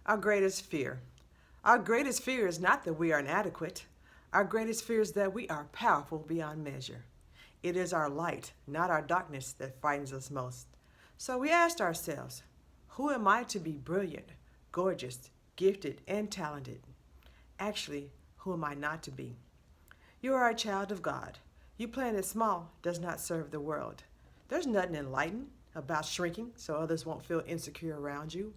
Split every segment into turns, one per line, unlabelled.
Our greatest fear. Our greatest fear is not that we are inadequate. Our greatest fear is that we are powerful beyond measure. It is our light, not our darkness, that frightens us most. So we asked ourselves, who am I to be brilliant, gorgeous, gifted, and talented? Actually, who am I not to be? You are a child of God. You playing it small does not serve the world. There's nothing enlightened about shrinking so others won't feel insecure around you.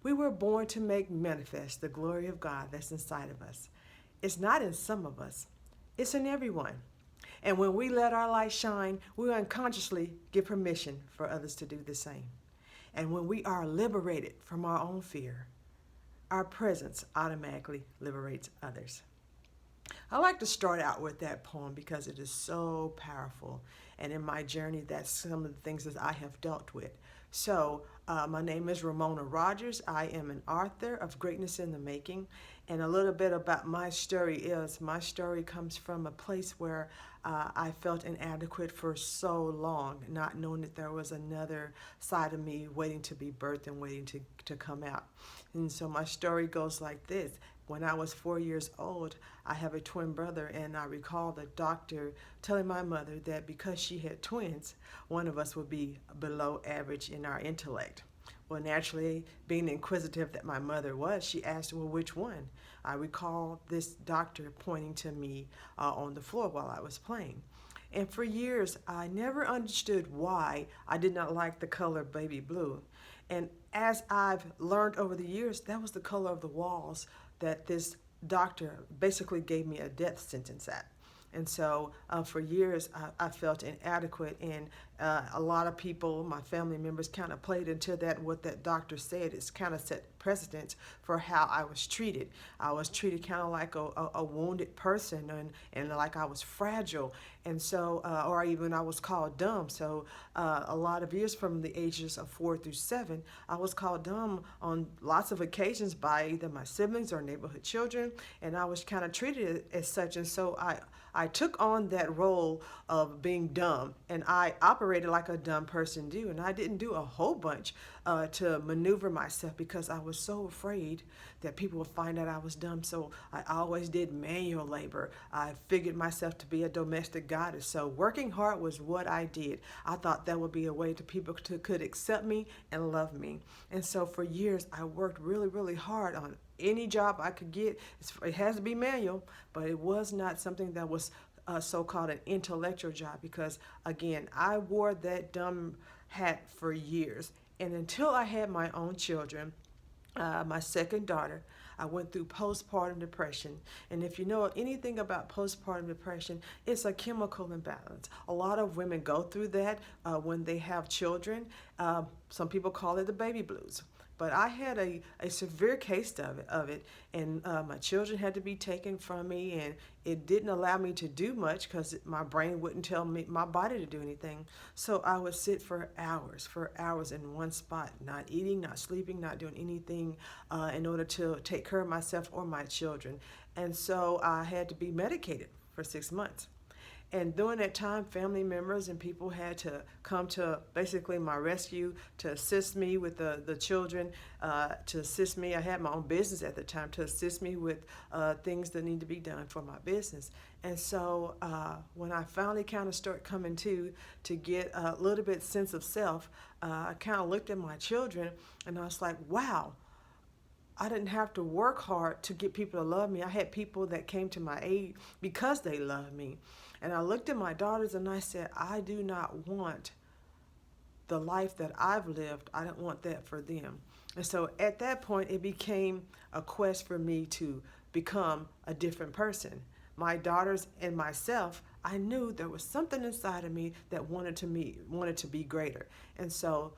We were born to make manifest the glory of God that's inside of us. It's not in some of us, it's in everyone. And when we let our light shine, we unconsciously give permission for others to do the same. And when we are liberated from our own fear, our presence automatically liberates others. I like to start out with that poem because it is so powerful. And in my journey, that's some of the things that I have dealt with. So, my name is Ramona Rogers. I am an author of Greatness in the Making. And a little bit about my story is my story comes from a place where I felt inadequate for so long, not knowing that there was another side of me waiting to be birthed and waiting to come out. And so my story goes like this. When I was 4 years old, I have a twin brother, and I recall the doctor telling my mother that because she had twins, one of us would be below average in our intellect. Well, naturally, being inquisitive that my mother was, she asked, well, which one? I recall this doctor pointing to me on the floor while I was playing. And for years, I never understood why I did not like the color baby blue. And as I've learned over the years, that was the color of the walls that this doctor basically gave me a death sentence at. And so for years, I felt inadequate, and a lot of people, my family members, kind of played into that. What that doctor said is kind of set precedence for how I was treated. I was treated kind of like a wounded person, and like I was fragile, and so, or even I was called dumb. So a lot of years from the ages of 4 through 7, I was called dumb on lots of occasions by either my siblings or neighborhood children, and I was kind of treated as such. And so I took on that role of being dumb, and I operated like a dumb person do, and I didn't do a whole bunch to maneuver myself because I was so afraid that people would find out I was dumb. So I always did manual labor. I figured myself to be a domestic goddess. So working hard was what I did. I thought that would be a way to people could accept me and love me. And so for years, I worked really, really hard on any job I could get. It has to be manual, but it was not something that was so-called an intellectual job because, again, I wore that dumb hat for years. And until I had my own children, my second daughter, I went through postpartum depression. And if you know anything about postpartum depression, it's a chemical imbalance. A lot of women go through that when they have children. Some people call it the baby blues. But I had a severe case of it, and my children had to be taken from me, and it didn't allow me to do much because my brain wouldn't tell me my body to do anything. So I would sit for hours in one spot, not eating, not sleeping, not doing anything in order to take care of myself or my children. And so I had to be medicated for 6 months. And during that time, family members and people had to come to basically my rescue to assist me with the children, to assist me. I had my own business at the time, to assist me with things that need to be done for my business. And so when I finally kind of start coming to get a little bit sense of self, I kind of looked at my children and I was like, wow. I didn't have to work hard to get people to love me. I had people that came to my aid because they loved me. And I looked at my daughters and I said, I do not want the life that I've lived. I don't want that for them. And so at that point, it became a quest for me to become a different person. My daughters and myself, I knew there was something inside of me that wanted to be greater. And so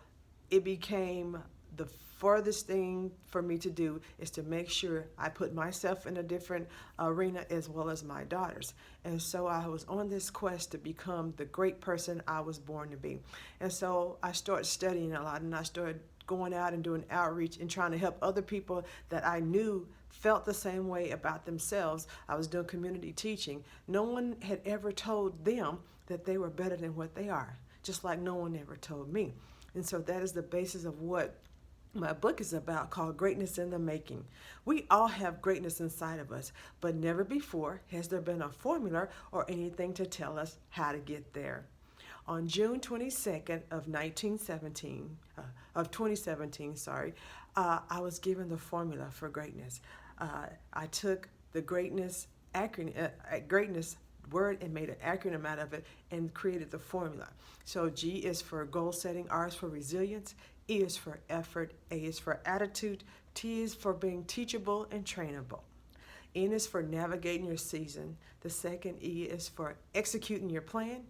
it became the furthest thing for me to do is to make sure I put myself in a different arena as well as my daughters. And so I was on this quest to become the great person I was born to be. And so I started studying a lot, and I started going out and doing outreach and trying to help other people that I knew felt the same way about themselves. I was doing community teaching. No one had ever told them that they were better than what they are, just like no one ever told me. And so that is the basis of what my book is about called Greatness in the Making. We all have greatness inside of us, but never before has there been a formula or anything to tell us how to get there. On June 22nd of 1917, of 2017, sorry, I was given the formula for greatness. I took the greatness word and made an acronym out of it and created the formula. So G is for goal setting, R is for resilience, E is for effort, A is for attitude, T is for being teachable and trainable. N is for navigating your season. The second E is for executing your plan.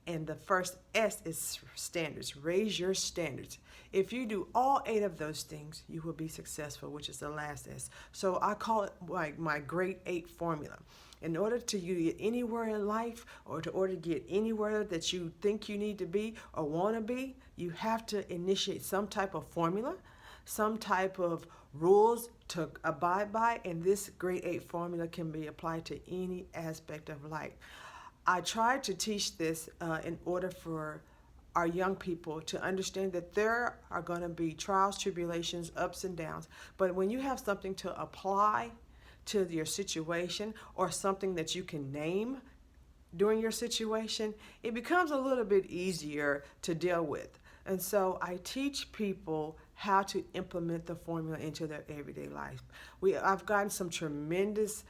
And the first S is standards. Raise your standards. If you do all 8 of those things, you will be successful, which is the last S. So I call it like my great 8 formula. In order to get anywhere in life, or to order to get anywhere that you think you need to be or want to be, you have to initiate some type of formula, some type of rules to abide by, and this grade 8 formula can be applied to any aspect of life. I tried to teach this in order for our young people to understand that there are going to be trials, tribulations, ups and downs, but when you have something to apply to your situation or something that you can name during your situation, it becomes a little bit easier to deal with. And so I teach people how to implement the formula into their everyday life. I've gotten some tremendous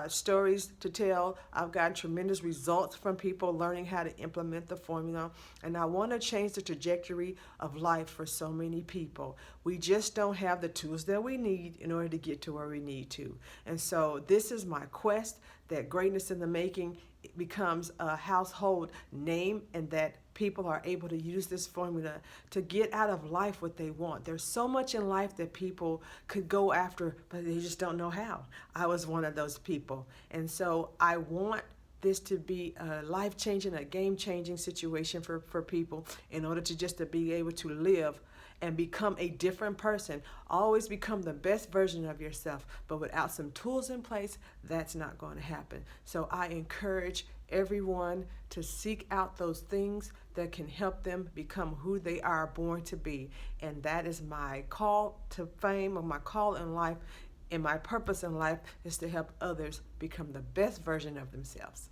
stories to tell. I've gotten tremendous results from people learning how to implement the formula. And I want to change the trajectory of life for so many people. We just don't have the tools that we need in order to get to where we need to. And so this is my quest that Greatness in the Making becomes a household name, and that people are able to use this formula to get out of life what they want. There's so much in life that people could go after, but they just don't know how. I was one of those people. And so I want this to be a life-changing, a game-changing situation for people in order to just to be able to live and become a different person. Always become the best version of yourself, but without some tools in place, that's not going to happen. So I encourage everyone to seek out those things that can help them become who they are born to be. And that is my call to fame, or my call in life, and my purpose in life is to help others become the best version of themselves.